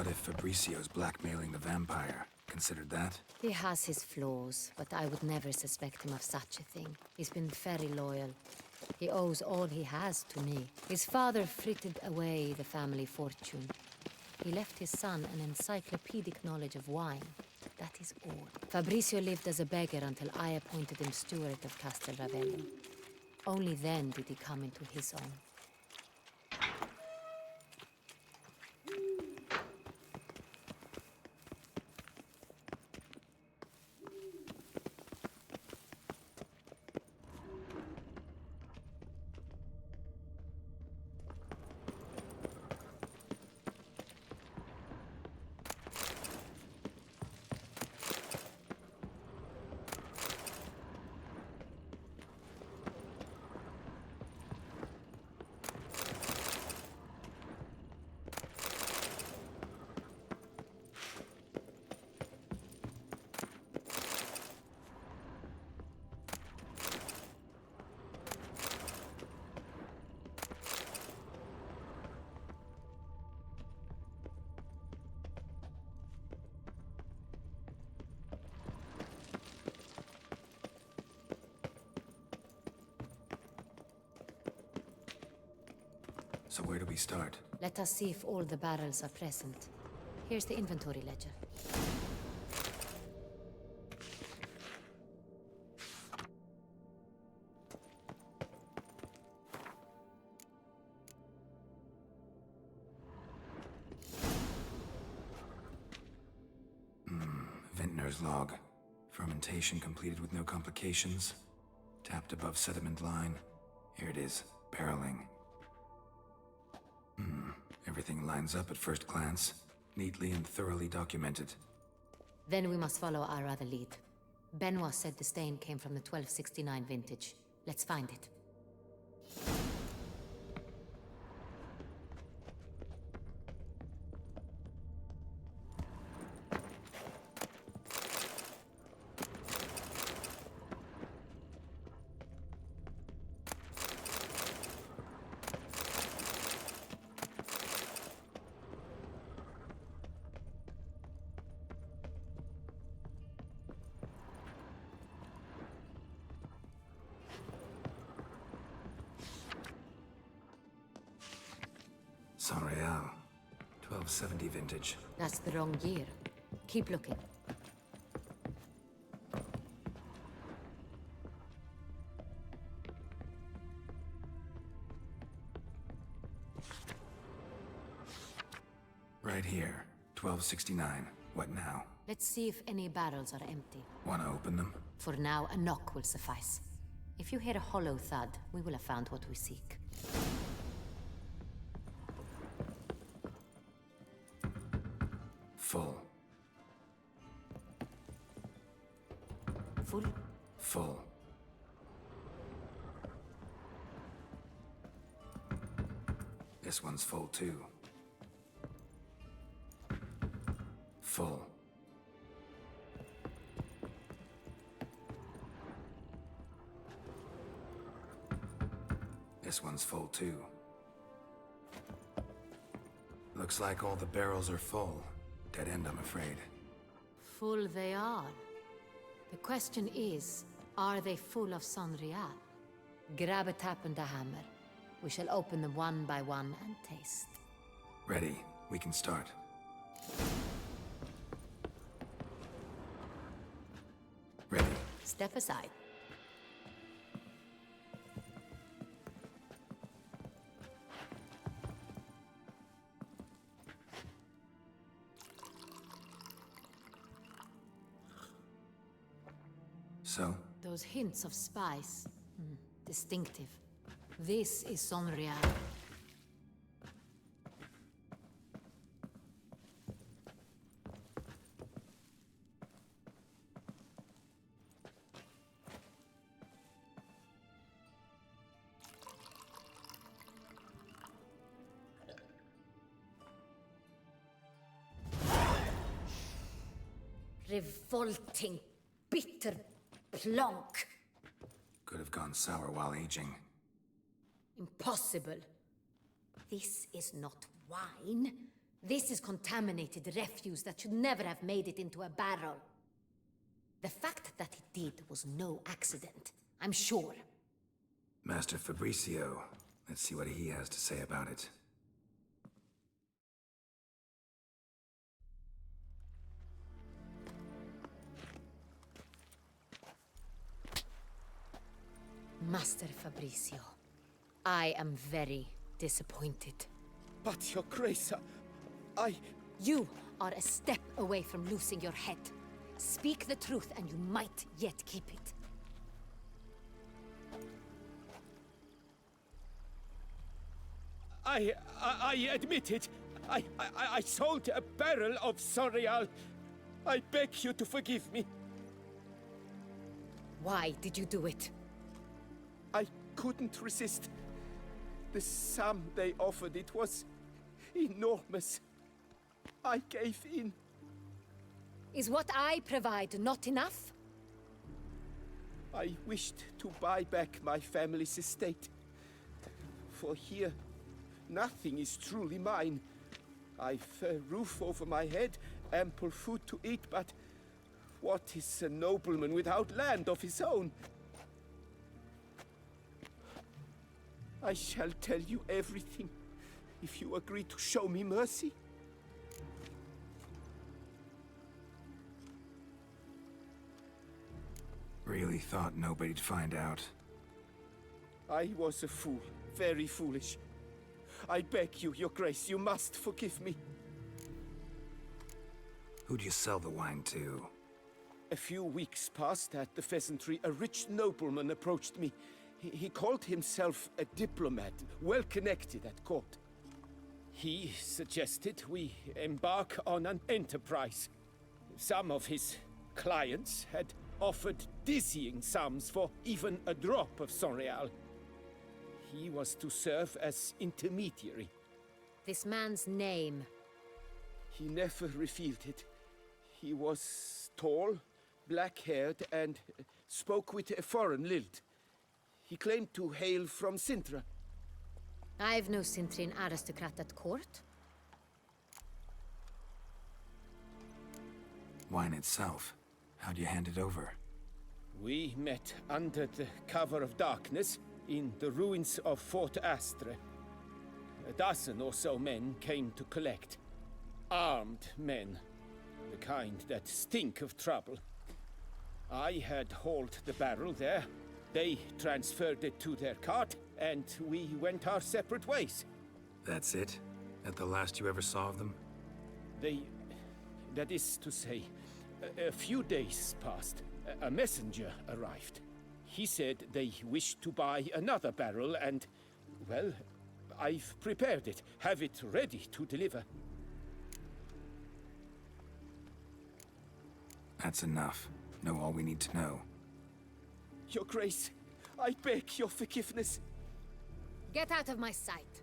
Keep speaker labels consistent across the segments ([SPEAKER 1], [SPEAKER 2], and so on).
[SPEAKER 1] What if Fabricio's blackmailing the vampire? Considered that?
[SPEAKER 2] He has his flaws, but I would never suspect him of such a thing. He's been very loyal. He owes all he has to me. His father frittered away the family fortune. He left his son an encyclopedic knowledge of wine. That is all. Fabricio lived as a beggar until I appointed him steward of Castel Ravello. Only then did he come into his own.
[SPEAKER 1] So where do we start?
[SPEAKER 2] Let us see if all the barrels are present. Here's the inventory ledger.
[SPEAKER 1] Vintner's log. Fermentation completed with no complications. Tapped above sediment line. Here it is. Barreling. Everything lines up at first glance. Neatly and thoroughly documented.
[SPEAKER 2] Then we must follow our other lead. Benoit said the stain came from the 1269 vintage. Let's find it.
[SPEAKER 1] San Real. 1270 vintage.
[SPEAKER 2] That's the wrong year. Keep looking.
[SPEAKER 1] Right here. 1269. What now?
[SPEAKER 2] Let's see if any barrels are empty.
[SPEAKER 1] Wanna open them?
[SPEAKER 2] For now, a knock will suffice. If you hear a hollow thud, we will have found what we seek.
[SPEAKER 1] Full.
[SPEAKER 2] Full?
[SPEAKER 1] Full. This one's full too. Full. This one's full too. Looks like all the barrels are full. Dead end, I'm afraid.
[SPEAKER 2] Full they are. The question is, are they full of San Real? Grab a tap and a hammer. We shall open them one by one and taste.
[SPEAKER 1] Ready. We can start. Ready.
[SPEAKER 2] Step aside.
[SPEAKER 1] So?
[SPEAKER 2] Those hints of spice. Distinctive. This is San Real. Revolting, bitter plonk.
[SPEAKER 1] Could have gone sour while aging.
[SPEAKER 2] Impossible. This is not wine. This is contaminated refuse that should never have made it into a barrel. The fact that it did was no accident, I'm sure.
[SPEAKER 1] Master Fabricio. Let's see what he has to say about it.
[SPEAKER 2] Master Fabricio, I am very disappointed.
[SPEAKER 3] But, Your Grace, I...
[SPEAKER 2] You are a step away from losing your head. Speak the truth and you might yet keep it.
[SPEAKER 3] I admit it. I sold a barrel of Sorial. I beg you to forgive me.
[SPEAKER 2] Why did you do it?
[SPEAKER 3] I couldn't resist. The sum they offered, it was enormous. I gave in.
[SPEAKER 2] Is what I provide not enough?
[SPEAKER 3] I wished to buy back my family's estate. For here, nothing is truly mine. I've a roof over my head, ample food to eat, but what is a nobleman without land of his own? I shall tell you everything, if you agree to show me mercy.
[SPEAKER 1] Really thought nobody'd find out.
[SPEAKER 3] I was a fool, very foolish. I beg you, Your Grace, you must forgive me.
[SPEAKER 1] Who'd you sell the wine to?
[SPEAKER 3] A few weeks past at the pheasantry, a rich nobleman approached me. He called himself a diplomat, well connected at court. He suggested we embark on an enterprise. Some of his clients had offered dizzying sums for even a drop of Sonreal. He was to serve as intermediary.
[SPEAKER 2] This man's name.
[SPEAKER 3] He never revealed it. He was tall, black-haired, and spoke with a foreign lilt. He claimed to hail from Sintra.
[SPEAKER 2] I've no Cintrin aristocrat at court.
[SPEAKER 1] Wine itself. How'd you hand it over?
[SPEAKER 3] We met under the cover of darkness in the ruins of Fort Astre. A dozen or so men came to collect. Armed men. The kind that stink of trouble. I had hauled the barrel there. They transferred it to their cart, and we went our separate ways.
[SPEAKER 1] That's it? That the last you ever saw of them?
[SPEAKER 3] That is to say, a few days passed. A messenger arrived. He said they wished to buy another barrel and, well, I've prepared it. Have it ready to deliver.
[SPEAKER 1] That's enough. Know all we need to know.
[SPEAKER 3] Your Grace, I beg your forgiveness.
[SPEAKER 2] Get out of my sight.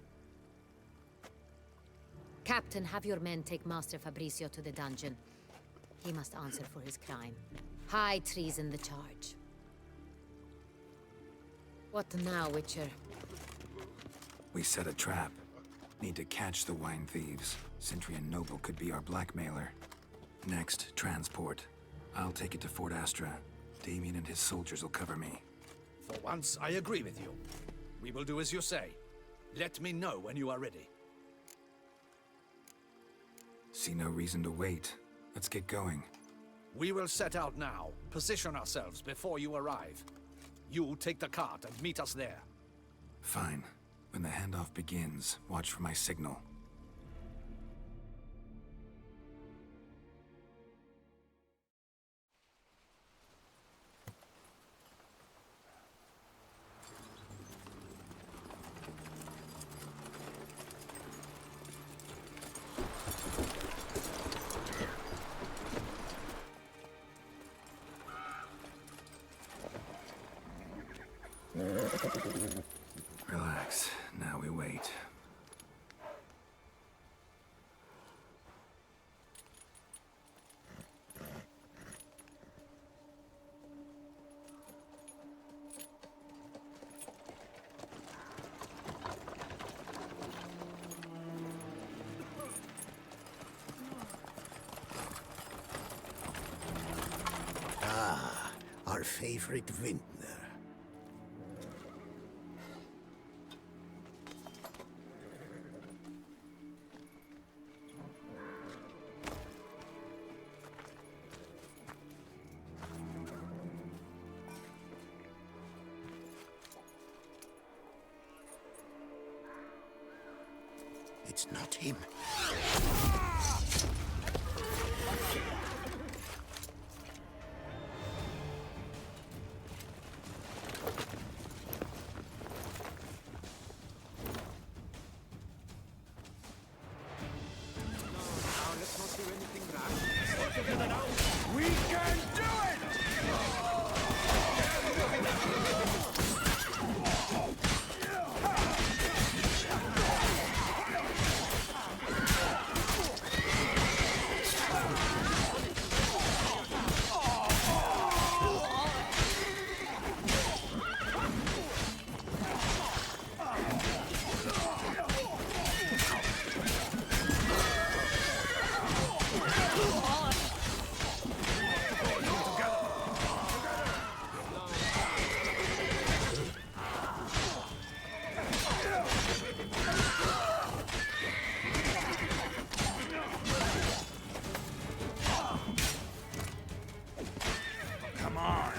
[SPEAKER 2] Captain, have your men take Master Fabricio to the dungeon. He must answer for his crime. High treason the charge. What now, Witcher?
[SPEAKER 1] We set a trap. Need to catch the wine thieves. Centrian Noble could be our blackmailer. Next, transport. I'll take it to Fort Astra. Damien and his soldiers will cover me.
[SPEAKER 4] For once, I agree with you. We will do as you say. Let me know when you are ready.
[SPEAKER 1] See no reason to wait. Let's get going.
[SPEAKER 4] We will set out now. Position ourselves before you arrive. You take the cart and meet us there.
[SPEAKER 1] Fine. When the handoff begins, watch for my signal. Relax. Now we wait.
[SPEAKER 5] favorite vintner. It's not him.
[SPEAKER 3] We can do it! Come on!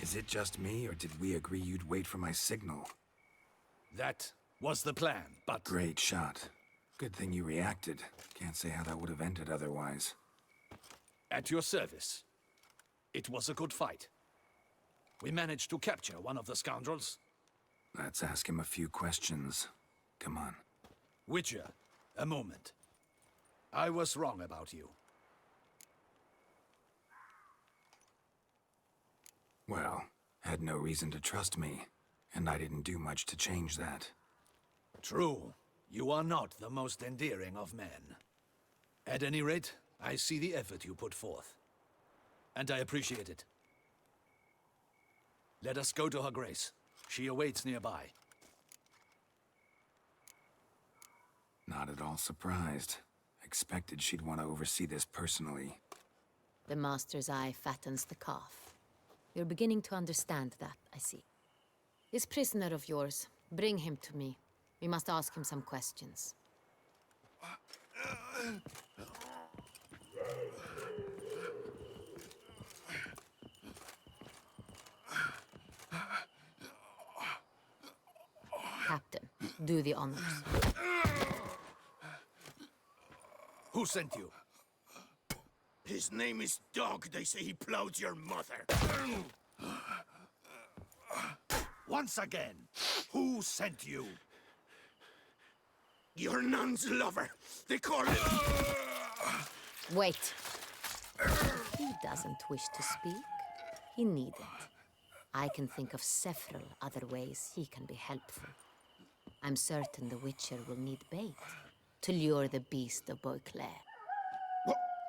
[SPEAKER 1] Is it just me, or did we agree you'd wait for my signal?
[SPEAKER 4] That was the plan, but...
[SPEAKER 1] Great shot. Good thing you reacted. Can't say how that would have ended otherwise.
[SPEAKER 4] At your service. It was a good fight. We managed to capture one of the scoundrels.
[SPEAKER 1] Let's ask him a few questions. Come on.
[SPEAKER 4] Witcher, a moment. I was wrong about you.
[SPEAKER 1] Well, had no reason to trust me, and I didn't do much to change that.
[SPEAKER 4] True. You are not the most endearing of men. At any rate, I see the effort you put forth. And I appreciate it. Let us go to her grace. She awaits nearby.
[SPEAKER 1] Not at all surprised. Expected she'd want to oversee this personally.
[SPEAKER 2] The master's eye fattens the calf. You're beginning to understand that, I see. This prisoner of yours, bring him to me. We must ask him some questions. Captain, do the honors.
[SPEAKER 4] Who sent you?
[SPEAKER 5] His name is Dog. They say he plowed your mother.
[SPEAKER 4] Once again, who sent you?
[SPEAKER 5] Your nun's lover. They call it...
[SPEAKER 2] Wait. He doesn't wish to speak. He needn't. I can think of several other ways he can be helpful. I'm certain the Witcher will need bait to lure the beast of Beauclair.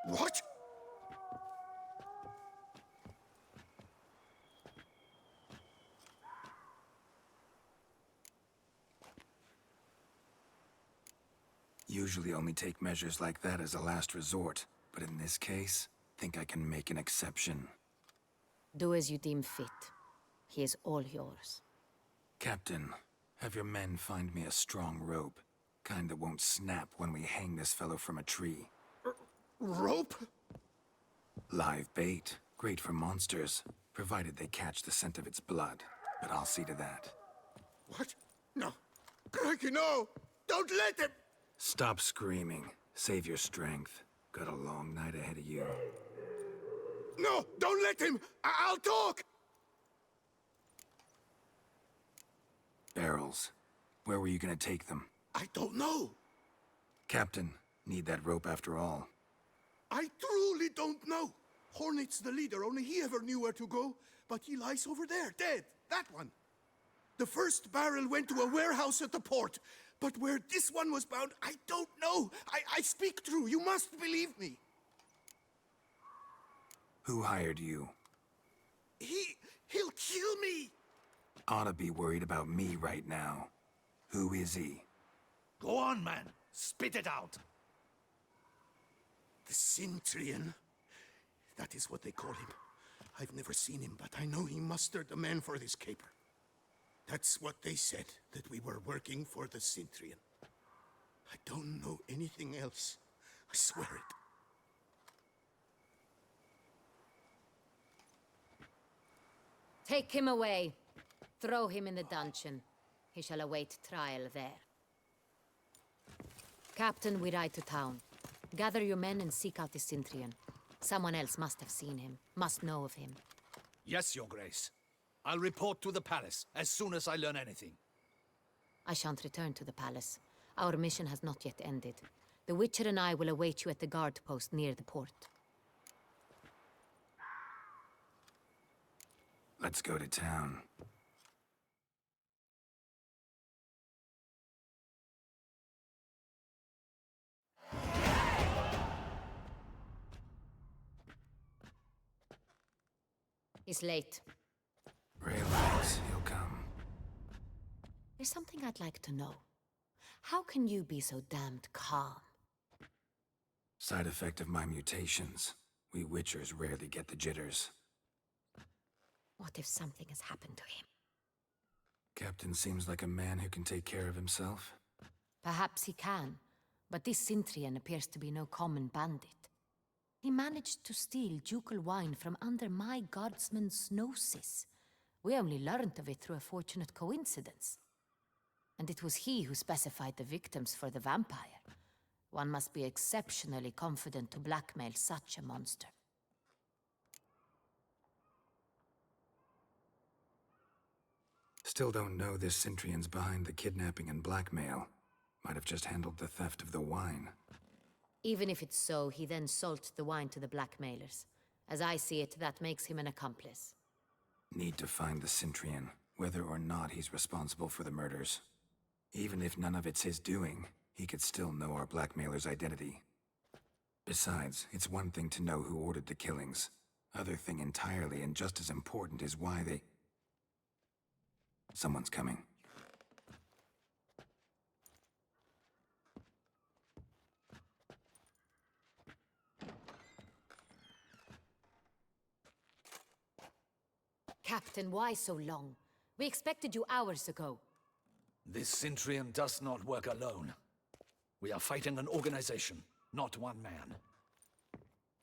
[SPEAKER 5] What?
[SPEAKER 1] Usually only take measures like that as a last resort, but in this case, think I can make an exception.
[SPEAKER 2] Do as you deem fit. He is all yours.
[SPEAKER 1] Captain, have your men find me a strong rope. Kind that won't snap when we hang this fellow from a tree.
[SPEAKER 5] Rope?
[SPEAKER 1] Live bait. Great for monsters, provided they catch the scent of its blood. But I'll see to that.
[SPEAKER 5] What? No. Crikey, no! Don't let him!
[SPEAKER 1] Stop screaming. Save your strength. Got a long night ahead of you.
[SPEAKER 5] No! Don't let him! I'll talk!
[SPEAKER 1] Barrels. Where were you gonna take them?
[SPEAKER 5] I don't know.
[SPEAKER 1] Captain, need that rope after all.
[SPEAKER 5] I truly don't know. Hornet's the leader, only he ever knew where to go. But he lies over there, dead. That one. The first barrel went to a warehouse at the port. But where this one was bound, I don't know. I speak true. You must believe me.
[SPEAKER 1] Who hired you?
[SPEAKER 5] He'll kill me.
[SPEAKER 1] Ought to be worried about me right now. Who is he?
[SPEAKER 4] Go on, man. Spit it out.
[SPEAKER 5] The Cintrian. That is what they call him. I've never seen him, but I know he mustered the men for this caper. That's what they said, that we were working for the Cintrian. I don't know anything else. I swear it.
[SPEAKER 2] Take him away. Throw him in the dungeon. He shall await trial there. Captain, we ride to town. Gather your men and seek out the Cintrian. Someone else must have seen him, must know of him.
[SPEAKER 4] Yes, Your Grace. I'll report to the palace as soon as I learn anything.
[SPEAKER 2] I shan't return to the palace. Our mission has not yet ended. The Witcher and I will await you at the guard post near the port.
[SPEAKER 1] Let's go to town.
[SPEAKER 2] He's late.
[SPEAKER 1] Relax, he'll come.
[SPEAKER 2] There's something I'd like to know. How can you be so damned calm?
[SPEAKER 1] Side effect of my mutations. We Witchers rarely get the jitters.
[SPEAKER 2] What if something has happened to him?
[SPEAKER 1] Captain seems like a man who can take care of himself.
[SPEAKER 2] Perhaps he can, but this Cintrian appears to be no common bandit. He managed to steal ducal wine from under my guardsman's noses. We only learned of it through a fortunate coincidence. And it was he who specified the victims for the vampire. One must be exceptionally confident to blackmail such a monster.
[SPEAKER 1] Still don't know this Cintrian's behind the kidnapping and blackmail. Might have just handled the theft of the wine.
[SPEAKER 2] Even if it's so, he then sold the wine to the blackmailers. As I see it, that makes him an accomplice.
[SPEAKER 1] Need to find the Cintrian, whether or not he's responsible for the murders. Even if none of it's his doing, he could still know our blackmailer's identity. Besides, it's one thing to know who ordered the killings. Other thing entirely, and just as important, is why they... Someone's coming.
[SPEAKER 2] Captain, why so long? We expected you hours ago.
[SPEAKER 4] This Cintrian does not work alone. We are fighting an organization, not one man.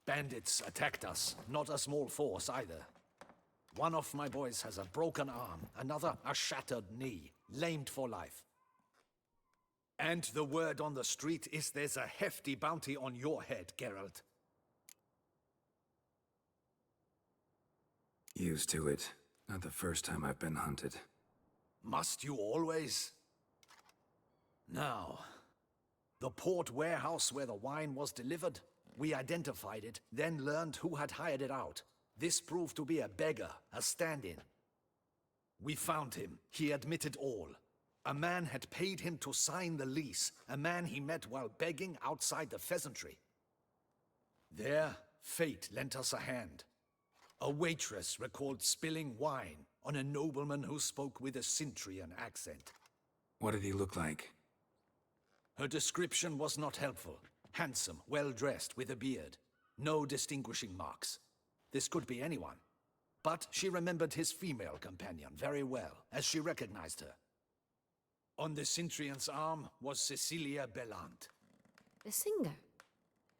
[SPEAKER 4] Bandits attacked us, not a small force either. One of my boys has a broken arm, another a shattered knee, lamed for life. And the word on the street is there's a hefty bounty on your head, Geralt.
[SPEAKER 1] Used to it. Not the first time I've been hunted.
[SPEAKER 4] Must you always? Now, the port warehouse where the wine was delivered, we identified it, then learned who had hired it out. This proved to be a beggar, a stand-in. We found him. He admitted all. A man had paid him to sign the lease, a man he met while begging outside the pheasantry. There, fate lent us a hand. A waitress recalled spilling wine on a nobleman who spoke with a Cintrian accent.
[SPEAKER 1] What did he look like?
[SPEAKER 4] Her description was not helpful. Handsome, well-dressed, with a beard. No distinguishing marks. This could be anyone. But she remembered his female companion very well, as she recognized her. On the Cintrian's arm was Cecilia Bellant.
[SPEAKER 2] The singer?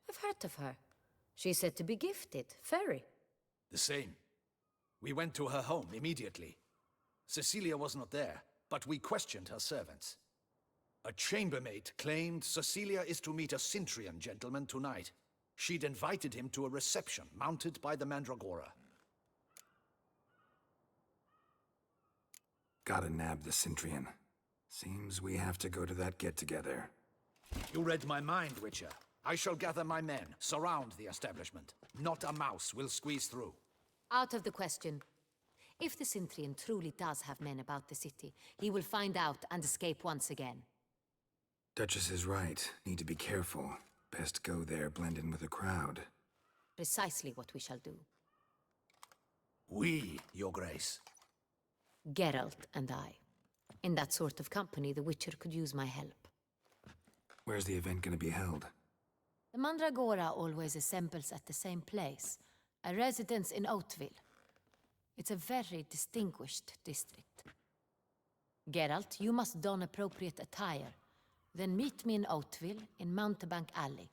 [SPEAKER 2] I've heard of her. She's said to be gifted, fairy.
[SPEAKER 4] The same. We went to her home immediately. Cecilia was not there, but we questioned her servants. A chambermaid claimed Cecilia is to meet a Cintrian gentleman tonight. She'd invited him to a reception mounted by the Mandragora.
[SPEAKER 1] Gotta nab the Cintrian. Seems we have to go to that get-together.
[SPEAKER 4] You read my mind, Witcher. I shall gather my men, surround the establishment. Not a mouse will squeeze through.
[SPEAKER 2] Out of the question. If the Cintrian truly does have men about the city, he will find out and escape once again.
[SPEAKER 1] Duchess is right. Need to be careful. Best go there, blend in with the crowd.
[SPEAKER 2] Precisely what we shall do.
[SPEAKER 4] We, Your Grace.
[SPEAKER 2] Geralt and I. In that sort of company, the Witcher could use my help.
[SPEAKER 1] Where's the event gonna be held?
[SPEAKER 2] The Mandragora always assembles at the same place, a residence in Oatville. It's a very distinguished district. Geralt, you must don appropriate attire. Then meet me in Oatville in Mountebank Alley.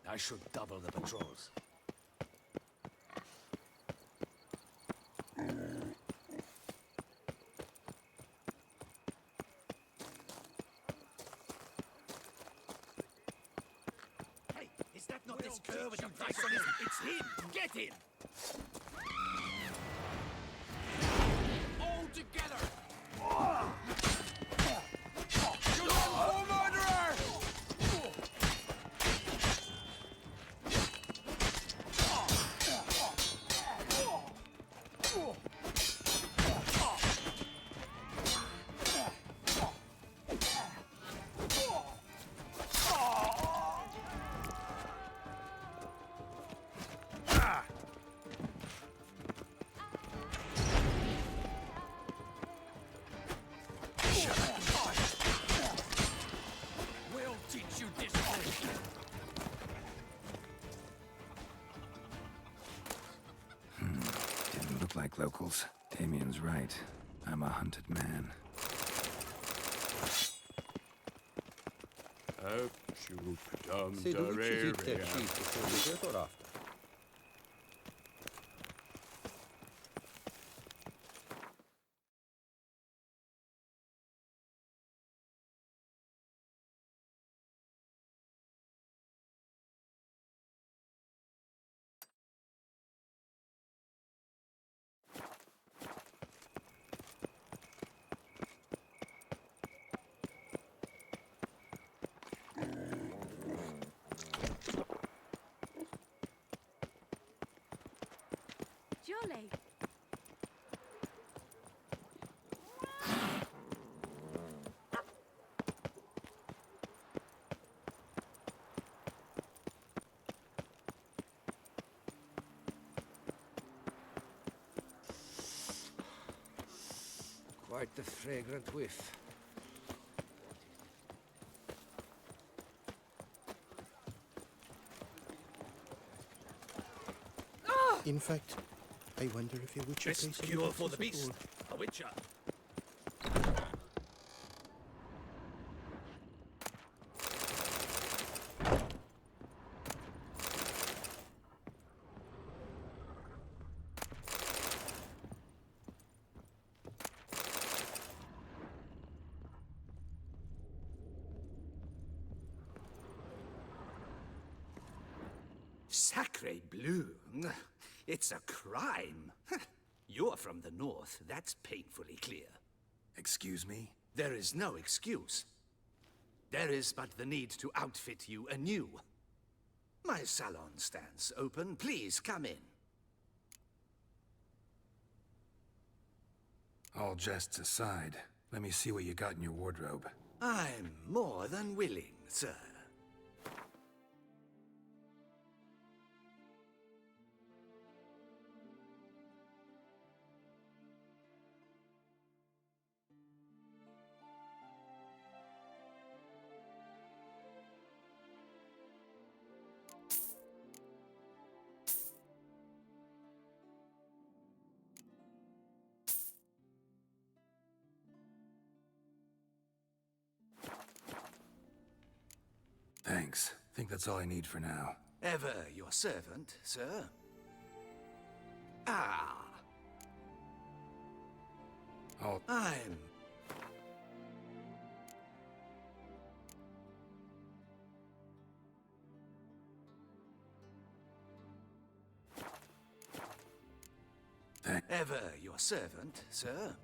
[SPEAKER 4] I should double the patrols. Hey, is that not this cur with the price on his... It's him! Get him! All together! You're the murderer! We'll teach you discipline.
[SPEAKER 1] Didn't look like locals. Damien's right. I'm a hunted man.
[SPEAKER 6] Ser du ut som sitter skit och ligger så då?
[SPEAKER 7] Jolly.
[SPEAKER 4] Quite the fragrant whiff.
[SPEAKER 5] In fact, I wonder if a Witcher
[SPEAKER 4] Best
[SPEAKER 5] plays any
[SPEAKER 4] cure
[SPEAKER 5] roles
[SPEAKER 4] for the
[SPEAKER 5] at
[SPEAKER 4] beast.
[SPEAKER 5] all.
[SPEAKER 4] A witcher. Sacre bleu! It's a crime. You're from the north, that's painfully clear.
[SPEAKER 1] Excuse me?
[SPEAKER 4] There is no excuse. There is but the need to outfit you anew. My salon stands open. Please come in.
[SPEAKER 1] All jests aside, let me see what you got in your wardrobe.
[SPEAKER 4] I'm more than willing, sir.
[SPEAKER 1] Thanks. Think that's all I need for now.
[SPEAKER 4] Ever your servant, sir. Ah,
[SPEAKER 1] I'll...
[SPEAKER 4] I'm... Ever your servant, sir.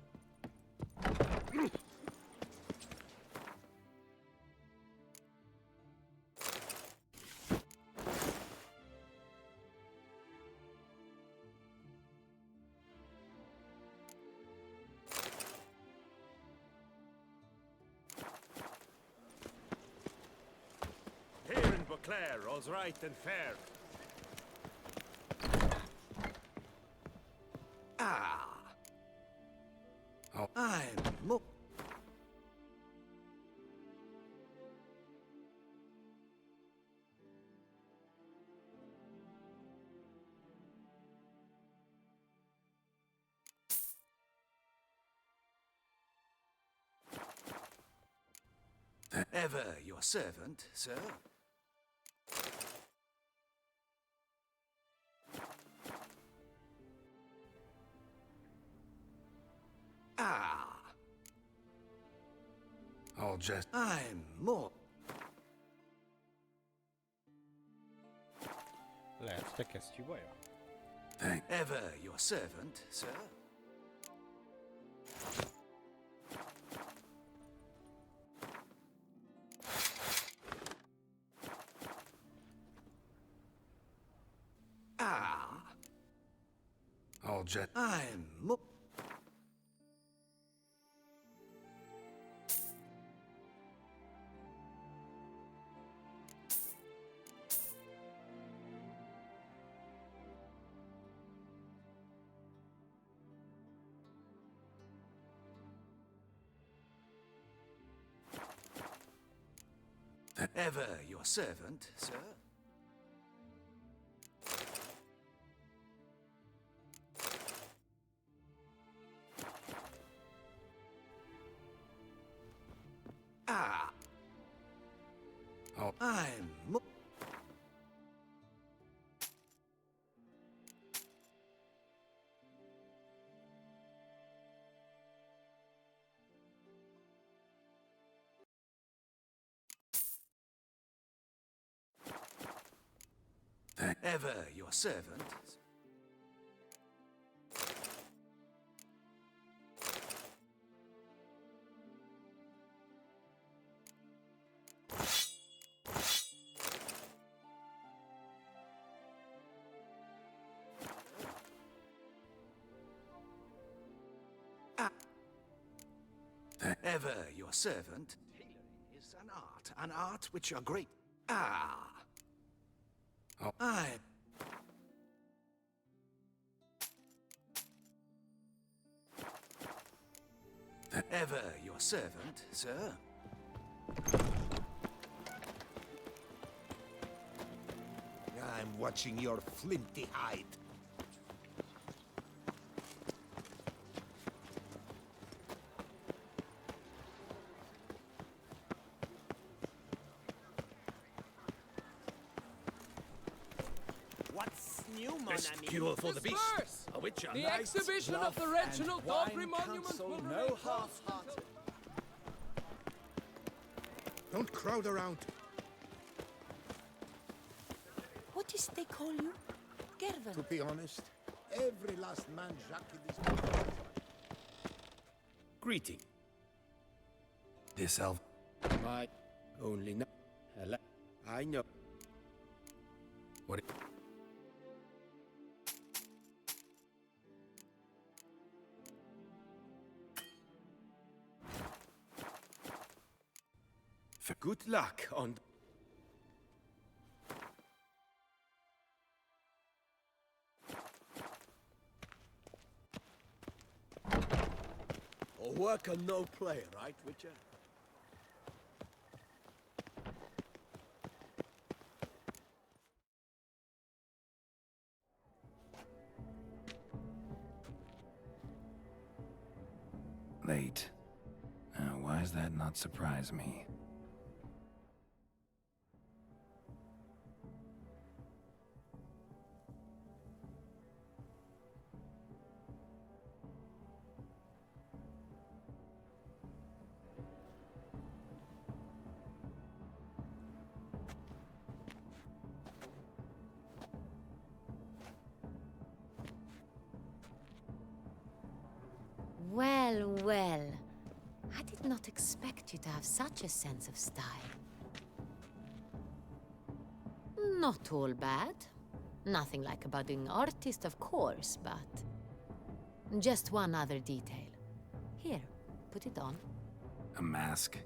[SPEAKER 6] Here in Beauclair, all's right and fair.
[SPEAKER 4] Ah.
[SPEAKER 1] Oh.
[SPEAKER 4] I'm mo- Ever your servant, sir. Ah.
[SPEAKER 1] I'll just...
[SPEAKER 4] I'm more.
[SPEAKER 6] Lehet, te kesztyű baja.
[SPEAKER 1] Thank...
[SPEAKER 4] Ever your servant, sir. Ah.
[SPEAKER 1] I'll just...
[SPEAKER 4] I'm mo- Ever your servant, sir. Ah.
[SPEAKER 1] Oh.
[SPEAKER 4] I'm mo-
[SPEAKER 1] Thank...
[SPEAKER 4] Ever your servant. Ah.
[SPEAKER 1] Thank...
[SPEAKER 4] Ever your servant. Tailoring is an art which are great. Ah.
[SPEAKER 1] Oh.
[SPEAKER 4] I. Ever your servant, sir.
[SPEAKER 7] I'm watching your flinty hide.
[SPEAKER 3] What's new, mon
[SPEAKER 4] Best
[SPEAKER 3] ami?
[SPEAKER 4] cure for the beast.
[SPEAKER 8] Disperse!
[SPEAKER 4] A witch, a
[SPEAKER 8] The
[SPEAKER 4] knight,
[SPEAKER 8] exhibition of the
[SPEAKER 4] love,
[SPEAKER 8] Reginald
[SPEAKER 4] and wine
[SPEAKER 8] Dobry Monument
[SPEAKER 4] counsel
[SPEAKER 8] will
[SPEAKER 4] no
[SPEAKER 8] remain
[SPEAKER 4] half-hearted.
[SPEAKER 5] Don't crowd around.
[SPEAKER 9] What is they call you? Gervin.
[SPEAKER 7] To be honest, every last man Jacques in this...
[SPEAKER 3] Greeting.
[SPEAKER 1] This elf...
[SPEAKER 3] My only know. Hello. I know.
[SPEAKER 1] What...
[SPEAKER 3] Good luck on.
[SPEAKER 7] A worker, no play, right, Richard?
[SPEAKER 1] Late. Why does that not surprise me?
[SPEAKER 2] Well, well. I did not expect you to have such a sense of style. Not all bad. Nothing like a budding artist, of course, but... just one other detail. Here, put it on.
[SPEAKER 1] A mask?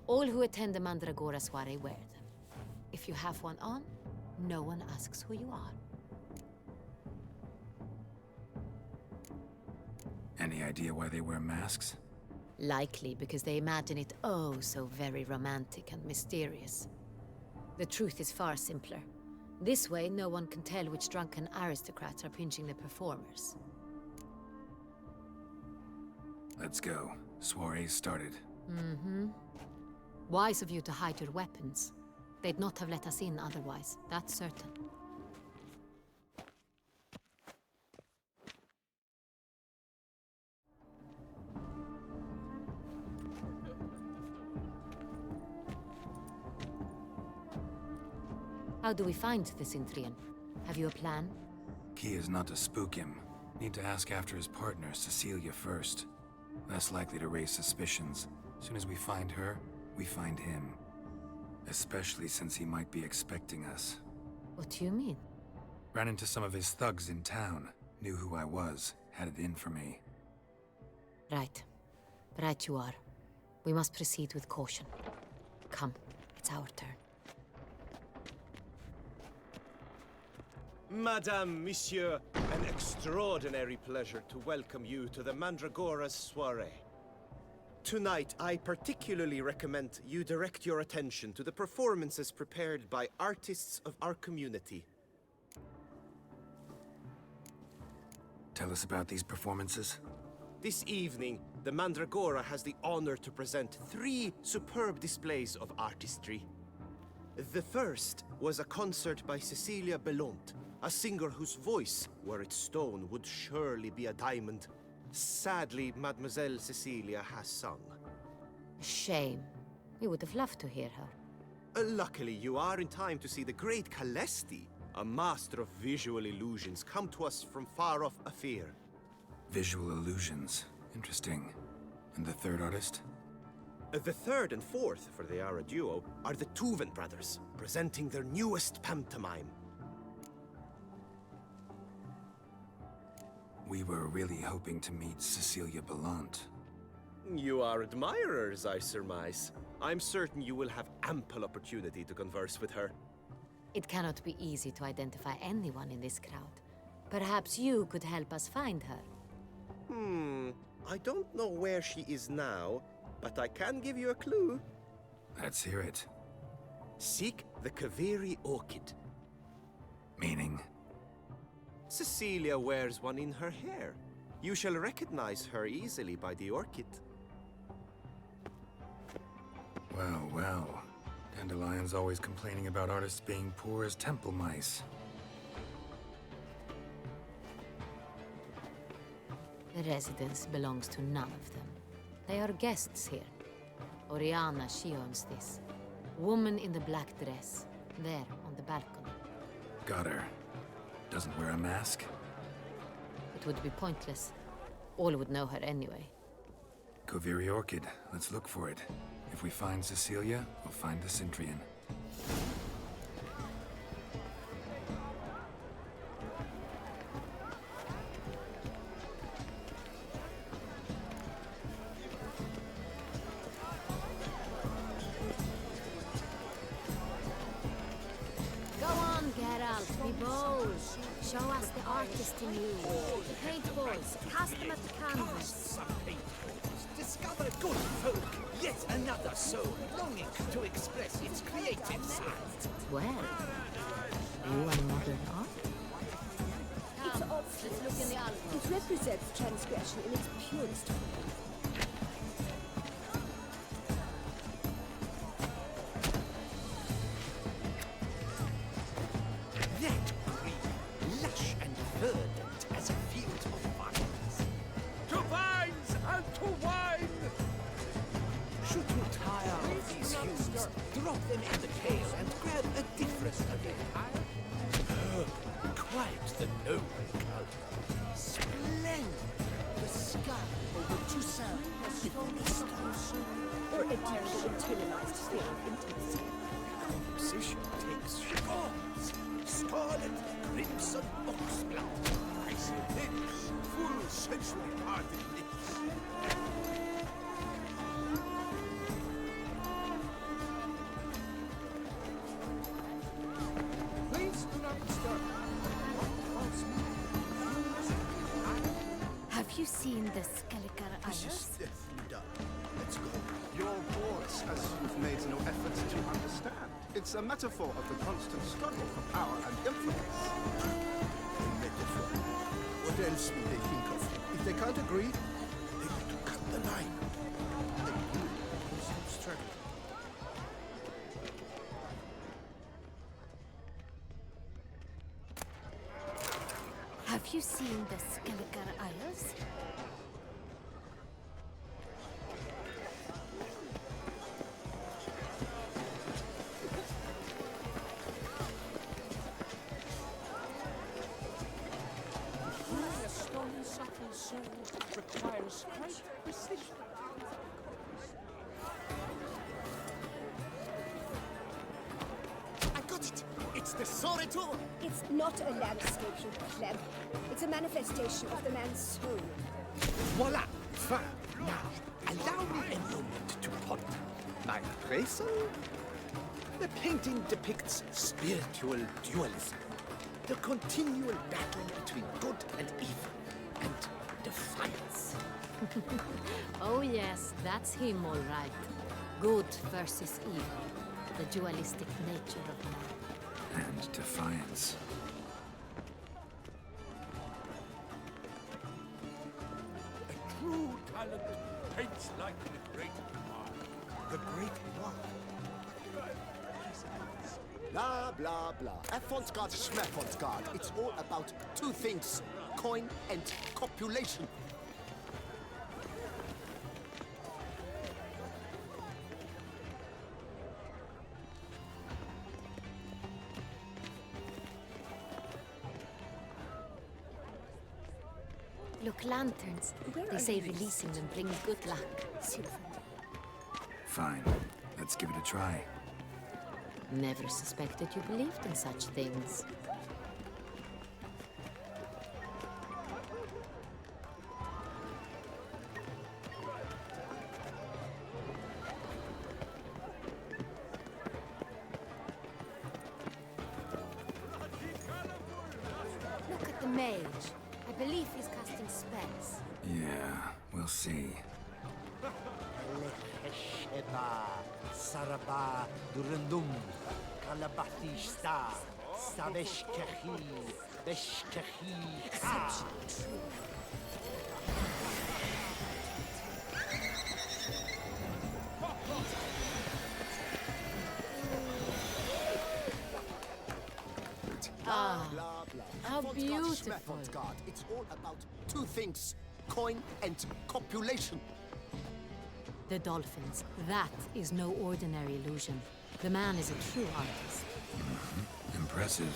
[SPEAKER 2] All who attend the Mandragora soiree wear them. If you have one on, no one asks who you are.
[SPEAKER 1] Any idea why they wear masks?
[SPEAKER 2] Likely because they imagine it oh so very romantic and mysterious. The truth is far simpler. This way, no one can tell which drunken aristocrats are pinching the performers.
[SPEAKER 1] Let's go. Soiree's started.
[SPEAKER 2] Mm-hmm. Wise of you to hide your weapons. They'd not have let us in otherwise, that's certain. How do we find the Cintrian? Have you a plan?
[SPEAKER 1] Key is not to spook him. Need to ask after his partner, Cecilia, first. Less likely to raise suspicions. Soon as we find her, we find him. Especially since he might be expecting us.
[SPEAKER 2] What do you mean?
[SPEAKER 1] Ran into some of his thugs in town. Knew who I was. Had it in for me.
[SPEAKER 2] Right. Right you are. We must proceed with caution. Come, it's our turn.
[SPEAKER 3] Madame, Monsieur, an extraordinary pleasure to welcome you to the Mandragora's soiree. Tonight, I particularly recommend you direct your attention to the performances prepared by artists of our community.
[SPEAKER 1] Tell us about these performances.
[SPEAKER 3] This evening, the Mandragora has the honor to present 3 superb displays of artistry. The first was a concert by Cecilia Belont, a singer whose voice, were it stone, would surely be a diamond. Sadly, Mademoiselle Cecilia has sung.
[SPEAKER 2] Shame. We would have loved to hear her.
[SPEAKER 3] Luckily, you are in time to see the great Calesti, a master of visual illusions, come to us from far off Afir.
[SPEAKER 1] Visual illusions. Interesting. And the third artist?
[SPEAKER 3] The third and fourth, for they are a duo, are the Tuven brothers, presenting their newest pantomime.
[SPEAKER 1] We were really hoping to meet Cecilia Bellant.
[SPEAKER 3] You are admirers, I surmise. I'm certain you will have ample opportunity to converse with her.
[SPEAKER 2] It cannot be easy to identify anyone in this crowd. Perhaps you could help us find her.
[SPEAKER 3] I don't know where she is now, but I can give you a clue.
[SPEAKER 1] Let's hear it.
[SPEAKER 3] Seek the Kaveri orchid.
[SPEAKER 1] Meaning?
[SPEAKER 3] Cecilia wears one in her hair. You shall recognize her easily by the orchid.
[SPEAKER 1] Well, well. Dandelion's always complaining about artists being poor as temple mice.
[SPEAKER 2] The residence belongs to none of them. They are guests here. Oriana, she owns this. Woman in the black dress, there on the balcony.
[SPEAKER 1] Got her. Doesn't wear a mask?
[SPEAKER 2] It would be pointless. All would know her anyway.
[SPEAKER 1] Kaveri orchid. Let's look for it. If we find Cecilia, we'll find the Cintrian.
[SPEAKER 2] Go on, Geralt, be bold. Show us the artist in you. The paintballs, cast them at the canvas.
[SPEAKER 4] Some paintballs. Discover good folk. Yet another soul longing to express its creative side.
[SPEAKER 2] Well, you are modern art?
[SPEAKER 9] It's obvious.
[SPEAKER 2] Let's look in the album.
[SPEAKER 9] It represents transgression in its purest form.
[SPEAKER 4] That green, lush and verdant as a field of vines. To vines and to wine! Should you tire of these hues, drop them in the pail and grab a different again. Quite the noble color. Splendid!
[SPEAKER 7] The sky over Toussaint is
[SPEAKER 9] Or a deeply internalized fear of intimacy.
[SPEAKER 7] Conversation takes forms. Scarlet, crimson, oxblood. Icy lips, full sensually parted lips. Please do not disturb.
[SPEAKER 2] Have you seen the Skelliger
[SPEAKER 5] This is
[SPEAKER 2] Isles?
[SPEAKER 5] deathly done. Let's go.
[SPEAKER 8] Your words, as you've made no effort to understand. It's a metaphor of the constant struggle for power and influence.
[SPEAKER 5] A metaphor. What else will they think of? If they can't agree, they got to cut the line. They do. Some struggle.
[SPEAKER 2] Have you seen the Skelliger Isles?
[SPEAKER 9] A stone subtle soul requires great precision.
[SPEAKER 7] I got it! It's the Soretor!
[SPEAKER 10] It's not a landscape, you pleb. It's a manifestation of the man's soul.
[SPEAKER 4] Voila! Fine. Now, allow me a moment to ponder. My appraisal? The painting depicts spiritual dualism. The continual battle between good and evil. And defiance.
[SPEAKER 2] Oh yes, that's him all right. Good versus evil. The dualistic nature of man.
[SPEAKER 1] And defiance.
[SPEAKER 7] A true talent paints like the great one. The great one.
[SPEAKER 11] Blah, blah, blah. F-Fontsgard, Schmerfontsgard. It's all about two things. Coin and copulation.
[SPEAKER 2] Look, lanterns.
[SPEAKER 10] Where
[SPEAKER 2] They
[SPEAKER 10] are
[SPEAKER 2] say
[SPEAKER 10] these?
[SPEAKER 2] releasing them brings good luck.
[SPEAKER 10] Sylvan.
[SPEAKER 1] Fine. Let's give it a try.
[SPEAKER 2] Never suspected you believed in such things. Look at the mage. I believe he's casting spells.
[SPEAKER 1] Yeah, we'll see.
[SPEAKER 7] Sheba, Saraba, Durandum, Kalabatista, Saveshkahi, Beshkahi.
[SPEAKER 2] Ah,
[SPEAKER 11] Blah, blah.
[SPEAKER 2] how
[SPEAKER 11] F-Fontsgard,
[SPEAKER 2] beautiful.
[SPEAKER 11] Schmerfontsgard. It's all about two things. Coin and copulation.
[SPEAKER 2] The dolphins. That is no ordinary illusion. The man is a true artist.
[SPEAKER 1] Impressive.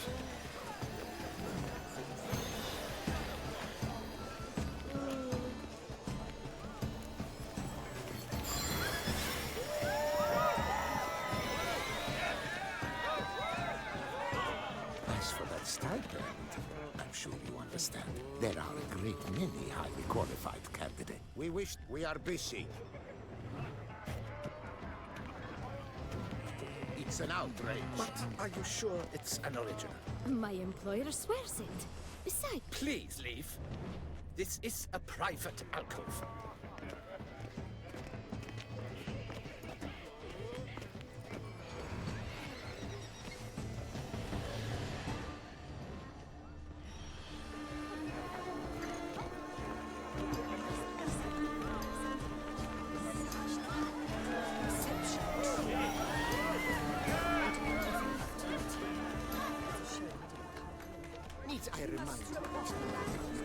[SPEAKER 7] As for that stipend, I'm sure you understand. There are a great many highly qualified candidates. We wish we are busy. It's an outrage.
[SPEAKER 4] But are you sure it's an original?
[SPEAKER 10] My employer swears it. Besides,
[SPEAKER 4] Please leave. This is a private alcove.
[SPEAKER 11] Need I remind you?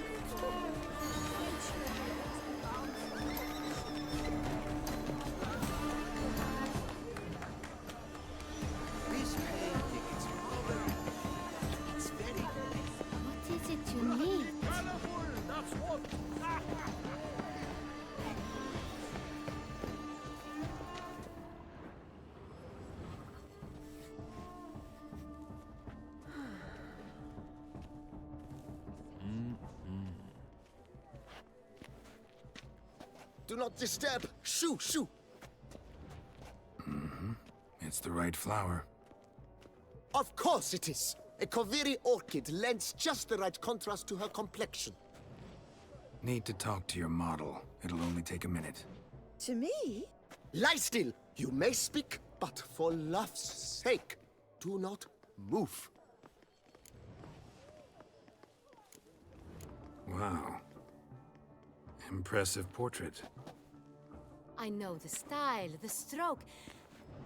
[SPEAKER 11] Do not disturb. Shoo, shoo.
[SPEAKER 1] It's the right flower.
[SPEAKER 11] Of course it is. A Koviri orchid lends just the right contrast to her complexion.
[SPEAKER 1] Need to talk to your model. It'll only take a minute.
[SPEAKER 10] To me?
[SPEAKER 11] Lie still. You may speak, but for love's sake, do not move.
[SPEAKER 1] Wow. Impressive portrait.
[SPEAKER 2] I know the style, the stroke.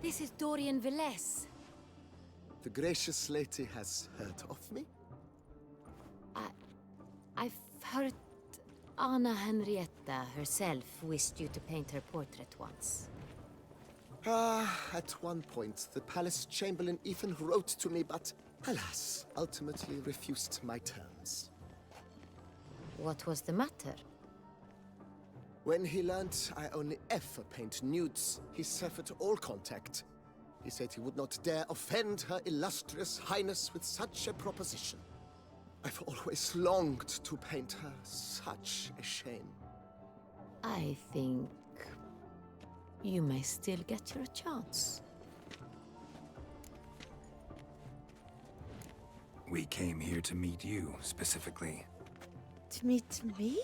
[SPEAKER 2] This is Dorian Velez.
[SPEAKER 11] The gracious lady has heard of me?
[SPEAKER 2] I've heard Anna Henrietta herself wished you to paint her portrait once.
[SPEAKER 11] At one point, the palace chamberlain even wrote to me, but alas, ultimately refused my terms.
[SPEAKER 2] What was the matter?
[SPEAKER 11] When he learned I only ever paint nudes, he severed all contact. He said he would not dare offend her illustrious highness with such a proposition. I've always longed to paint her. Such a shame.
[SPEAKER 2] I think you may still get your chance.
[SPEAKER 1] We came here to meet you, specifically.
[SPEAKER 10] To meet me?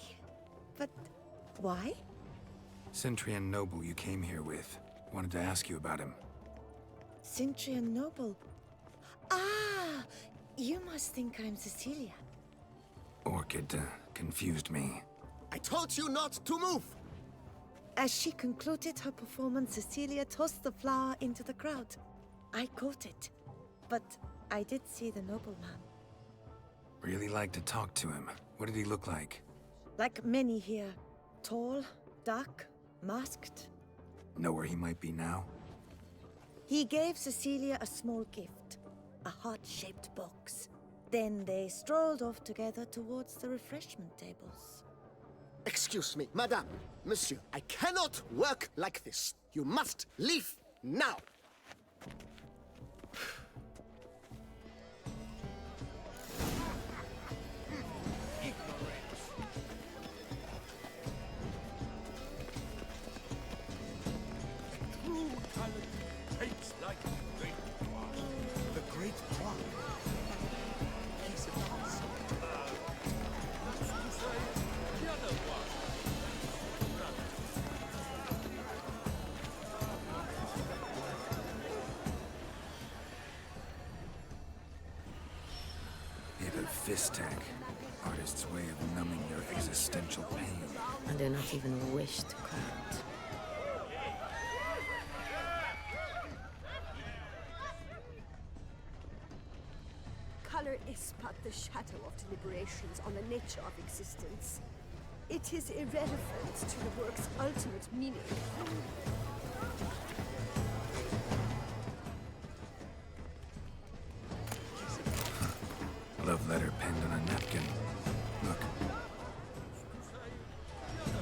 [SPEAKER 10] But why?
[SPEAKER 1] Centrian noble you came here with. Wanted to ask you about him.
[SPEAKER 10] Centrian noble. Ah! You must think I'm Cecilia.
[SPEAKER 1] Orchid confused me.
[SPEAKER 11] I told you not to move!
[SPEAKER 10] As she concluded her performance, Cecilia tossed the flower into the crowd. I caught it, but I did see the nobleman.
[SPEAKER 1] Really like to talk to him. What did he look like?
[SPEAKER 10] Like many here. Tall, dark, masked.
[SPEAKER 1] Know where he might be now?
[SPEAKER 10] He gave Cecilia a small gift, a heart-shaped box. Then they strolled off together towards the refreshment tables.
[SPEAKER 11] Excuse me, madame, monsieur, I cannot work like this. You must leave now.
[SPEAKER 7] True talent takes like the great one. He's a dancer. What's to say, the other one.
[SPEAKER 1] Hit a fist tag. Artist's way of numbing your existential pain.
[SPEAKER 2] I do not even wish to comment.
[SPEAKER 10] Color is but the shadow of deliberations on the nature of existence. It is irrelevant to the work's ultimate meaning.
[SPEAKER 1] Love letter penned on a napkin. Look.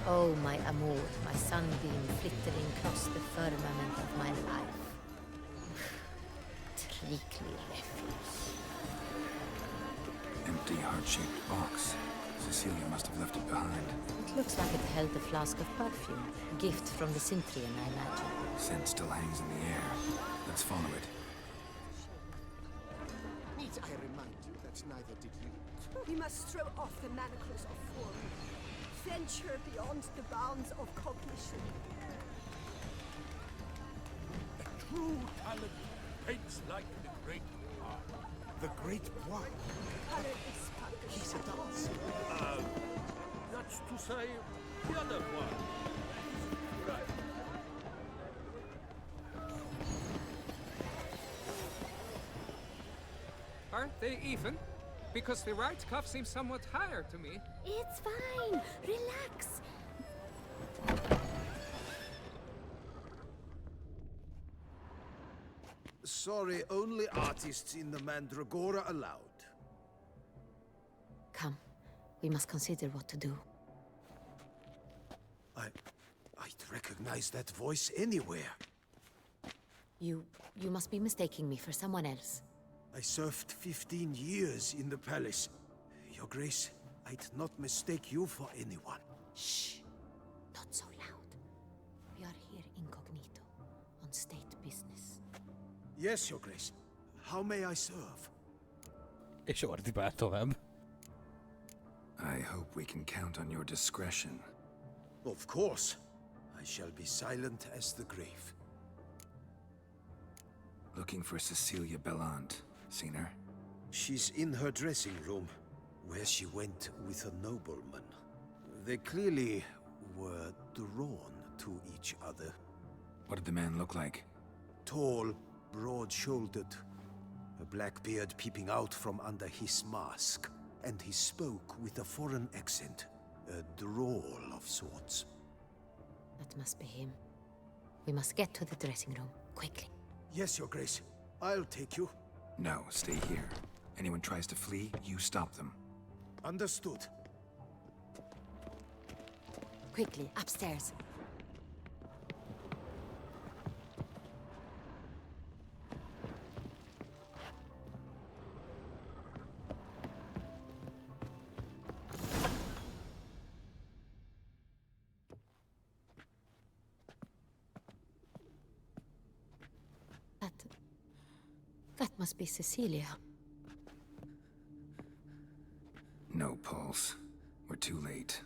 [SPEAKER 2] Oh, my amour, my sunbeam flittering across the firmament of my life. Treacly refuse.
[SPEAKER 1] Empty heart-shaped box. Cecilia must have left it behind.
[SPEAKER 2] It looks like it held a flask of perfume. Gift from the Cintrian, I imagine.
[SPEAKER 1] Scent still hangs in the air. Let's follow it.
[SPEAKER 11] Need I remind you that neither did you?
[SPEAKER 10] We must throw off the manacles of form. Venture beyond the bounds of cognition.
[SPEAKER 7] A true talent paints like the great one. The great one.
[SPEAKER 10] Color is but the
[SPEAKER 7] He's a
[SPEAKER 10] shadow.
[SPEAKER 7] dancer. That's to say, the other one. Right.
[SPEAKER 12] Aren't they even? Because the right cuff seems somewhat higher to me.
[SPEAKER 2] It's fine. Relax.
[SPEAKER 5] Sorry, only artists in the Mandragora allowed.
[SPEAKER 2] Come. We must consider what to do.
[SPEAKER 5] I'd recognize that voice anywhere.
[SPEAKER 2] You must be mistaking me for someone else.
[SPEAKER 5] I served 15 years in the palace. Your Grace, I'd not mistake you for anyone.
[SPEAKER 2] Shh. Not so loud. own state business.
[SPEAKER 4] Yes, Your Grace. How may I serve?
[SPEAKER 13] És ordibál tovább.
[SPEAKER 1] I hope we can count on your discretion.
[SPEAKER 4] Of course. I shall be silent as the grave.
[SPEAKER 1] Looking for Cecilia Bellant. Seen her?
[SPEAKER 4] She's in her dressing room, where she went with a nobleman. They clearly were drawn to each other.
[SPEAKER 1] What did the man look like?
[SPEAKER 4] Tall, broad-shouldered, a black beard peeping out from under his mask, and he spoke with a foreign accent, a drawl of sorts.
[SPEAKER 2] That must be him. We must get to the dressing room, quickly.
[SPEAKER 4] Yes, Your Grace. I'll take you.
[SPEAKER 1] No, stay here. Anyone tries to flee, you stop them.
[SPEAKER 4] Understood.
[SPEAKER 2] Quickly, upstairs. That must be Cecilia.
[SPEAKER 1] No pulse. We're too late.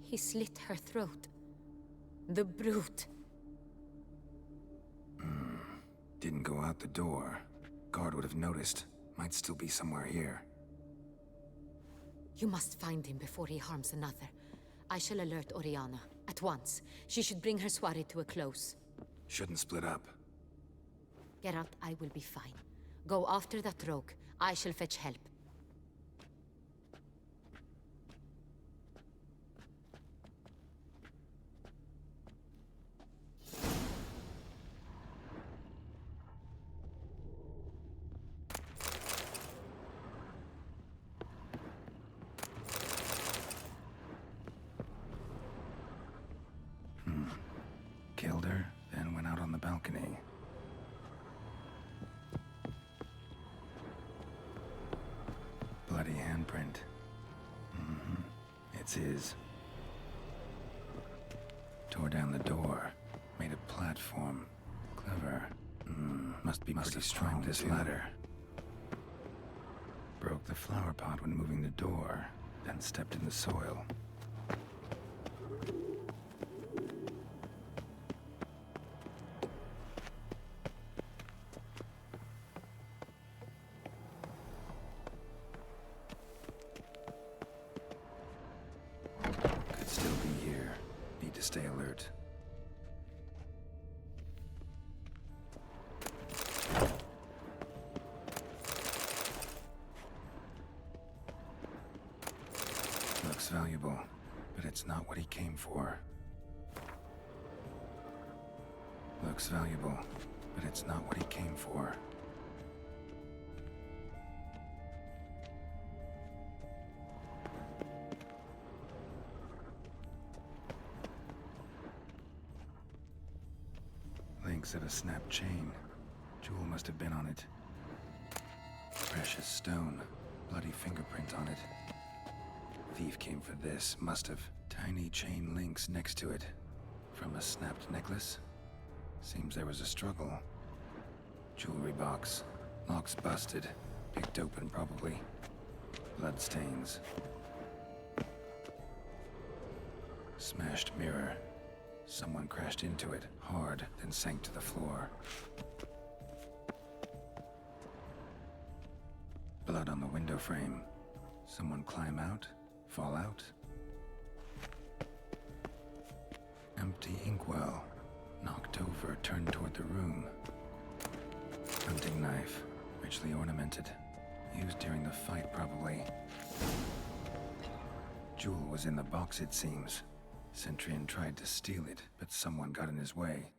[SPEAKER 2] He slit her throat. The brute.
[SPEAKER 1] Didn't go out the door. Guard would have noticed. Might still be somewhere here.
[SPEAKER 2] You must find him before he harms another. I shall alert Oriana. At once. She should bring her soirée to a close.
[SPEAKER 1] Shouldn't split up.
[SPEAKER 2] Geralt, I will be fine. Go after that rogue. I shall fetch help.
[SPEAKER 1] Killed her, then went out on the balcony. Bloody handprint. It's his. Tore down the door. Made a platform. Clever. Must have strong this ladder. Broke the flower pot when moving the door, then stepped in the soil. Could still be here. Need to stay alert. Looks valuable, but it's not what he came for. Looks valuable, but it's not what he came for. Links of a snapped chain. Jewel must have been on it. Precious stone. Bloody fingerprint on it. Thief came for this, must have. Tiny chain links next to it. From a snapped necklace? Seems there was a struggle. Jewelry box. Lock's busted. Picked open, probably. Bloodstains. Smashed mirror. Someone crashed into it, hard, then sank to the floor. Blood on the window frame. Someone climb out? Fall out? Empty inkwell. Knocked over, turned toward the room. Hunting knife. Richly ornamented. Used during the fight, probably. Jewel was in the box, it seems. Centurion tried to steal it, but someone got in his way.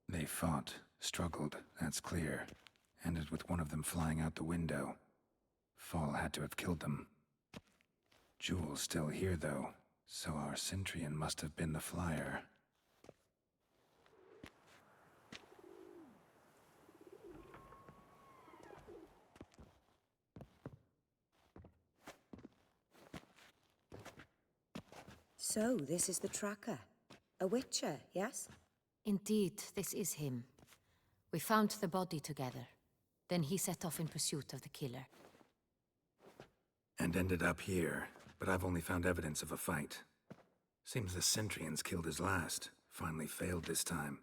[SPEAKER 1] They fought, struggled, that's clear. Ended with one of them flying out the window. Fall had to have killed them. Jewel's still here, though, so our Centurion must have been the flyer.
[SPEAKER 14] So, this is the tracker. A witcher, yes?
[SPEAKER 2] Indeed, this is him. We found the body together. Then he set off in pursuit of the killer.
[SPEAKER 1] And ended up here, but I've only found evidence of a fight. Seems the Centrians killed his last. Finally failed this time.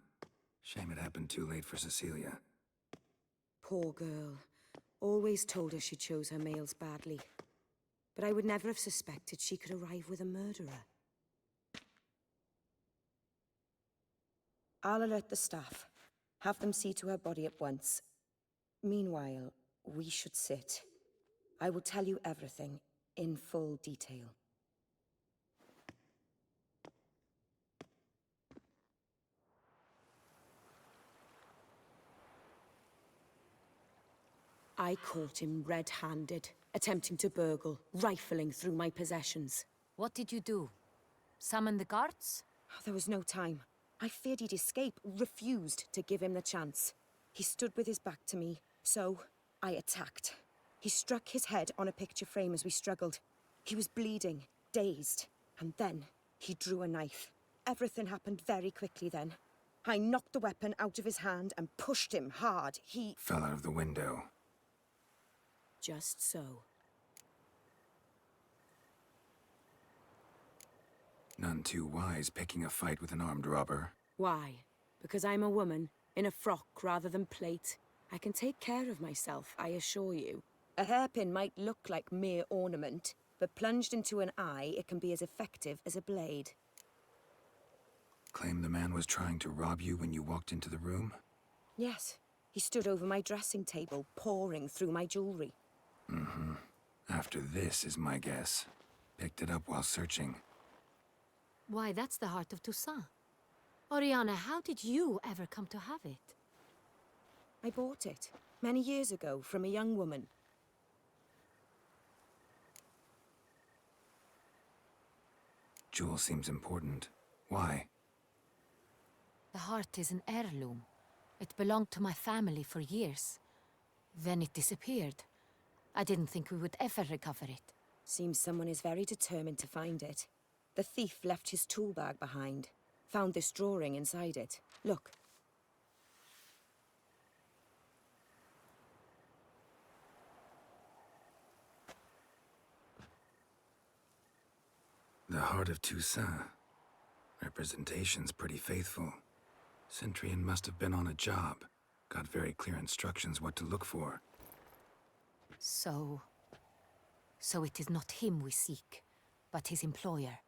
[SPEAKER 1] Shame it happened too late for Cecilia.
[SPEAKER 14] Poor girl. Always told her she chose her males badly. But I would never have suspected she could arrive with a murderer. I'll alert the staff. Have them see to her body at once. Meanwhile, we should sit. I will tell you everything, in full detail. I caught him red-handed, attempting to burgle, rifling through my possessions.
[SPEAKER 2] What did you do? Summon the guards?
[SPEAKER 14] There was no time. I feared he'd escape, refused to give him the chance. He stood with his back to me, so I attacked. He struck his head on a picture frame as we struggled. He was bleeding, dazed, and then he drew a knife. Everything happened very quickly then. I knocked the weapon out of his hand and pushed him hard. He
[SPEAKER 1] fell out of the window.
[SPEAKER 14] Just so.
[SPEAKER 1] None too wise picking a fight with an armed robber.
[SPEAKER 14] Why? Because I'm a woman, in a frock rather than plate. I can take care of myself, I assure you. A hairpin might look like mere ornament, but plunged into an eye, it can be as effective as a blade.
[SPEAKER 1] Claim the man was trying to rob you when you walked into the room?
[SPEAKER 14] Yes. He stood over my dressing table, pouring through my jewelry.
[SPEAKER 1] Mm-hmm. After this is my guess. Picked it up while searching.
[SPEAKER 2] Why, that's the heart of Toussaint. Oriana, how did you ever come to have it?
[SPEAKER 14] I bought it, many years ago, from a young woman.
[SPEAKER 1] Jewel seems important. Why?
[SPEAKER 2] The heart is an heirloom. It belonged to my family for years. Then it disappeared. I didn't think we would ever recover it.
[SPEAKER 14] Seems someone is very determined to find it. The thief left his tool bag behind. Found this drawing inside it. Look.
[SPEAKER 1] The heart of Toussaint. Representation's pretty faithful. Centrian must have been on a job. Got very clear instructions what to look for.
[SPEAKER 2] So it is not him we seek, but his employer.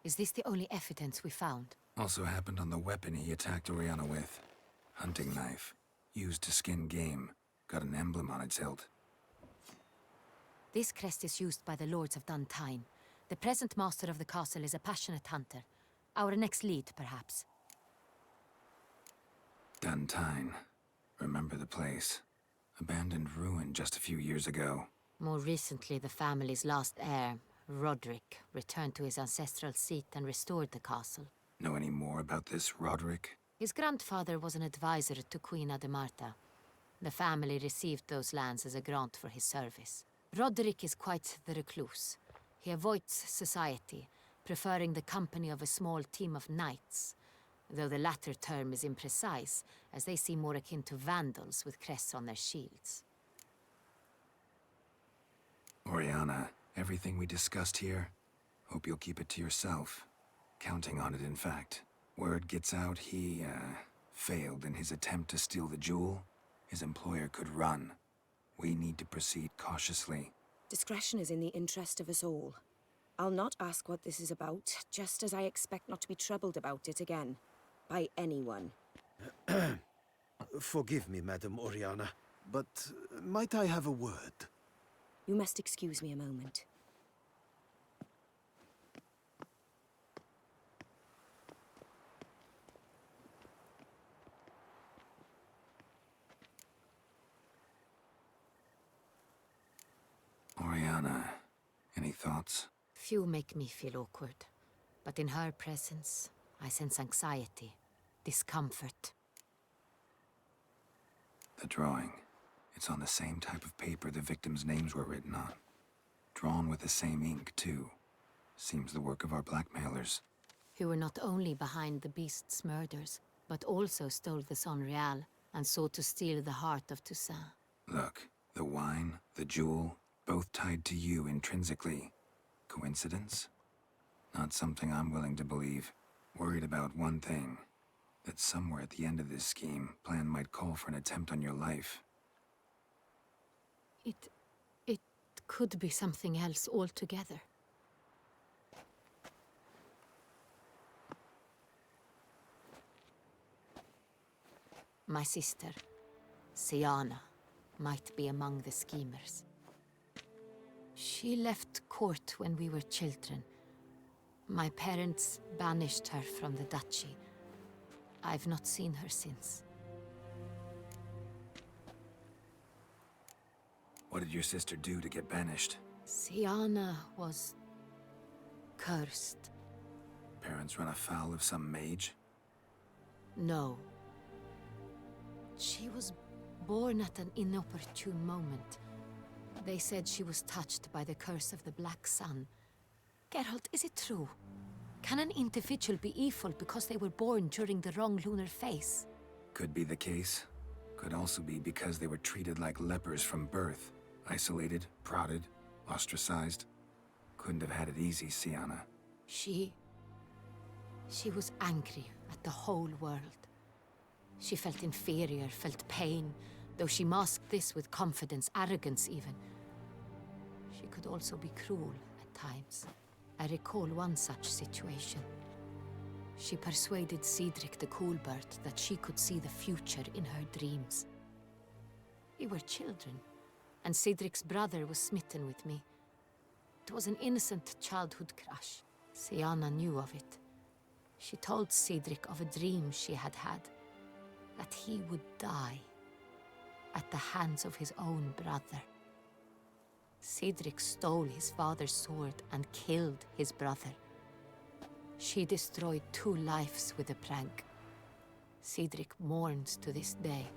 [SPEAKER 2] Is this the only evidence we found?
[SPEAKER 1] Also happened on the weapon he attacked Oriana with. Hunting knife. Used to skin game. Got an emblem on its hilt.
[SPEAKER 2] This crest is used by the Lords of Duntine. The present master of the castle is a passionate hunter. Our next lead, perhaps.
[SPEAKER 1] Duntine. Remember the place. Abandoned ruin just a few years ago.
[SPEAKER 2] More recently, the family's last heir, Roderick, returned to his ancestral seat and restored the castle.
[SPEAKER 1] Know any more about this Roderick?
[SPEAKER 2] His grandfather was an advisor to Queen Ademarta. The family received those lands as a grant for his service. Roderick is quite the recluse. He avoids society, preferring the company of a small team of knights, though the latter term is imprecise, as they seem more akin to vandals with crests on their shields.
[SPEAKER 1] Oriana, everything we discussed here, hope you'll keep it to yourself. Counting on it, in fact. Word gets out he, failed in his attempt to steal the jewel. His employer could run. We need to proceed cautiously.
[SPEAKER 14] Discretion is in the interest of us all. I'll not ask what this is about, just as I expect not to be troubled about it again. By anyone.
[SPEAKER 15] Forgive me, Madam Oriana, but might I have a word?
[SPEAKER 14] You must excuse me a moment.
[SPEAKER 1] Oriana, any thoughts?
[SPEAKER 2] Few make me feel awkward, but in her presence, I sense anxiety, discomfort.
[SPEAKER 1] The drawing. It's on the same type of paper the victims' names were written on. Drawn with the same ink, too. Seems the work of our blackmailers.
[SPEAKER 2] Who were not only behind the beast's murders, but also stole the Son Real and sought to steal the heart of Toussaint.
[SPEAKER 1] Look, the wine, the jewel, both tied to you intrinsically. Coincidence? Not something I'm willing to believe. Worried about one thing. That somewhere at the end of this scheme, plan might call for an attempt on your life.
[SPEAKER 2] It could be something else altogether. My sister, Siana, might be among the schemers. She left court when we were children. My parents banished her from the duchy. I've not seen her since.
[SPEAKER 1] What did your sister do to get banished?
[SPEAKER 2] Siana was cursed.
[SPEAKER 1] Parents run afoul of some mage?
[SPEAKER 2] No. She was born at an inopportune moment. They said she was touched by the curse of the Black Sun. Geralt, is it true? Can an individual be evil because they were born during the wrong lunar phase?
[SPEAKER 1] Could be the case. Could also be because they were treated like lepers from birth. Isolated, prodded, ostracized. Couldn't have had it easy, Siana.
[SPEAKER 2] She was angry at the whole world. She felt inferior, felt pain, though she masked this with confidence, arrogance even. She could also be cruel at times. I recall one such situation. She persuaded Cedric the Coolbird that she could see the future in her dreams. We were children, and Cedric's brother was smitten with me. It was an innocent childhood crush. Siana knew of it. She told Cedric of a dream she had had, that he would die at the hands of his own brother. Cedric stole his father's sword and killed his brother. She destroyed 2 lives with a prank. Cedric mourns to this day.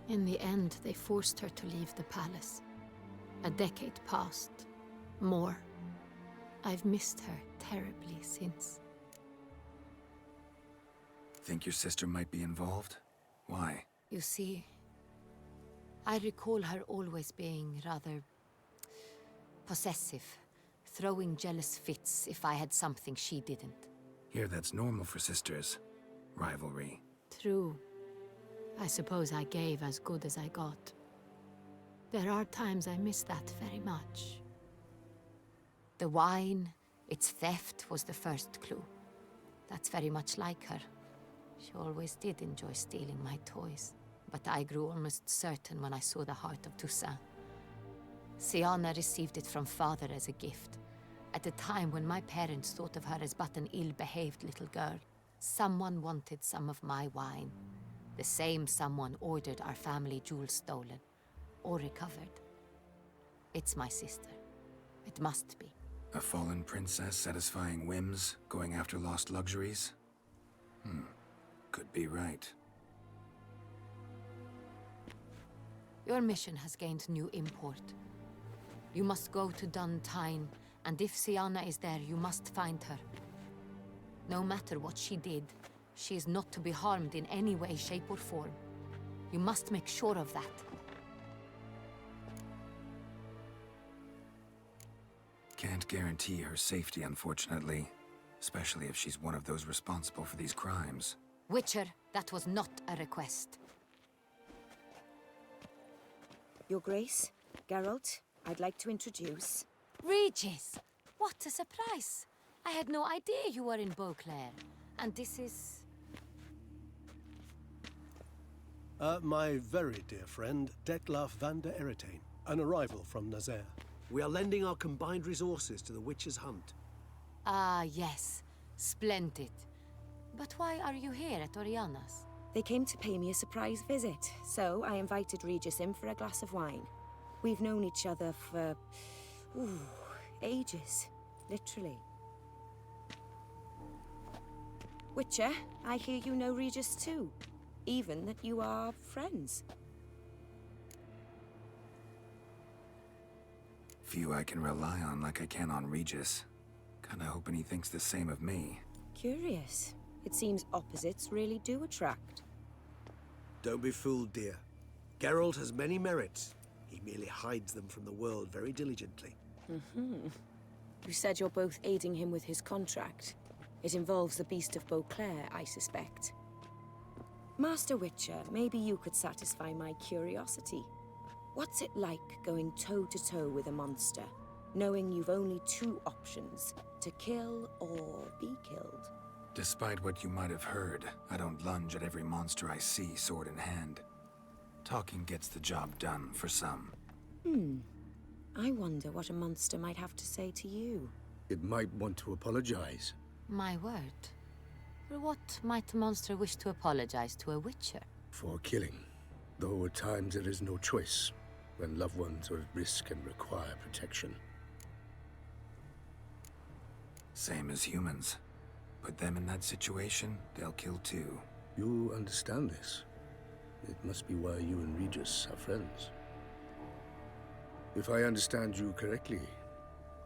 [SPEAKER 2] In the end, they forced her to leave the palace. A decade passed. More. I've missed her terribly since.
[SPEAKER 1] Think your sister might be involved? Why?
[SPEAKER 2] You see, I recall her always being rather possessive, throwing jealous fits if I had something she didn't.
[SPEAKER 1] Here, that's normal for sisters. Rivalry.
[SPEAKER 2] True. I suppose I gave as good as I got. There are times I miss that very much. The wine, its theft, was the first clue. That's very much like her. She always did enjoy stealing my toys. But I grew almost certain when I saw the heart of Toussaint. Siana received it from father as a gift. At a time when my parents thought of her as but an ill-behaved little girl. Someone wanted some of my wine. The same someone ordered our family jewels stolen. Or recovered. It's my sister. It must be.
[SPEAKER 1] A fallen princess satisfying whims, going after lost luxuries? Could be right.
[SPEAKER 2] Your mission has gained new import. You must go to Dun Tyne, and if Siana is there, you must find her. No matter what she did, she is not to be harmed in any way, shape, or form. You must make sure of that.
[SPEAKER 1] Can't guarantee her safety, unfortunately. Especially if she's one of those responsible for these crimes.
[SPEAKER 2] Witcher, that was not a request.
[SPEAKER 14] Your Grace, Geralt, I'd like to introduce...
[SPEAKER 2] Regis! What a surprise! I had no idea you were in Beauclair. And this is...
[SPEAKER 16] My very dear friend, Detlaf van der Eretain, an arrival from Nazaire.
[SPEAKER 15] We are lending our combined resources to the Witcher's hunt.
[SPEAKER 2] Ah, yes. Splendid. But why are you here at Oriana's?
[SPEAKER 14] They came to pay me a surprise visit, so I invited Regis in for a glass of wine. We've known each other for... ages. Literally. Witcher, I hear you know Regis too. Even that you are friends.
[SPEAKER 1] Few I can rely on like I can on Regis. Kinda hoping he thinks the same of me.
[SPEAKER 14] Curious. It seems opposites really do attract.
[SPEAKER 16] Don't be fooled, dear. Geralt has many merits. He merely hides them from the world very diligently.
[SPEAKER 14] You said you're both aiding him with his contract. It involves the Beast of Beauclair, I suspect. Master Witcher, maybe you could satisfy my curiosity. What's it like going toe-to-toe with a monster, knowing you've only two options, to kill or be killed?
[SPEAKER 1] Despite what you might have heard, I don't lunge at every monster I see sword in hand. Talking gets the job done for some.
[SPEAKER 14] I wonder what a monster might have to say to you.
[SPEAKER 6] It might want to apologize.
[SPEAKER 2] My word. For what might a monster wish to apologize to a witcher?
[SPEAKER 6] For killing. Though at times there is no choice, when loved ones are at risk and require protection.
[SPEAKER 1] Same as humans. Put them in that situation, they'll kill too.
[SPEAKER 6] You understand this. It must be why you and Regis are friends. If I understand you correctly,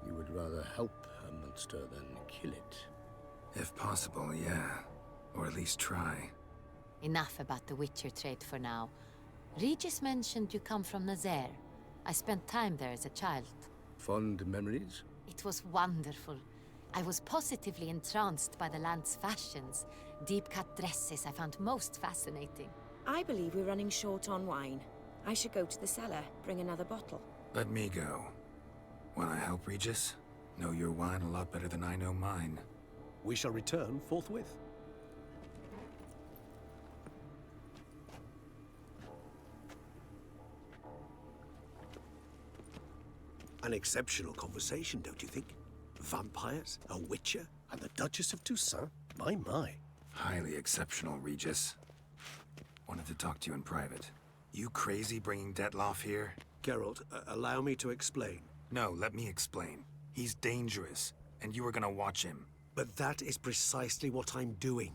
[SPEAKER 6] you would rather help a monster than kill it.
[SPEAKER 1] If possible, yeah. Or at least try.
[SPEAKER 2] Enough about the Witcher trait for now. Regis mentioned you come from Nazaire. I spent time there as a child.
[SPEAKER 6] Fond memories?
[SPEAKER 2] It was wonderful. I was positively entranced by the land's fashions. Deep-cut dresses I found most fascinating.
[SPEAKER 14] I believe we're running short on wine. I should go to the cellar, bring another bottle.
[SPEAKER 1] Let me go. Wanna help, Regis? Know your wine a lot better than I know mine.
[SPEAKER 16] We shall return forthwith. An exceptional conversation, don't you think? Vampires, a witcher, and the Duchess of Toussaint? My.
[SPEAKER 1] Highly exceptional, Regis. Wanted to talk to you in private. You crazy bringing Detloff here?
[SPEAKER 16] Geralt, allow me to explain.
[SPEAKER 1] No, let me explain. He's dangerous, and you were gonna watch him.
[SPEAKER 16] But that is precisely what I'm doing.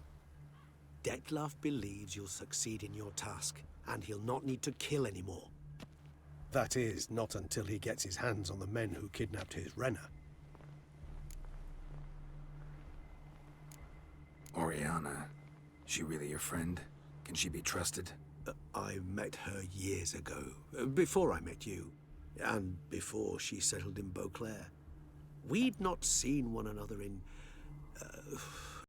[SPEAKER 16] Detloff believes you'll succeed in your task, and he'll not need to kill anymore. That is, not until he gets his hands on the men who kidnapped his Renner.
[SPEAKER 1] Oriana, she really your friend? Can she be trusted?
[SPEAKER 16] I met her years ago, before I met you, and before she settled in Beauclair. We'd not seen one another in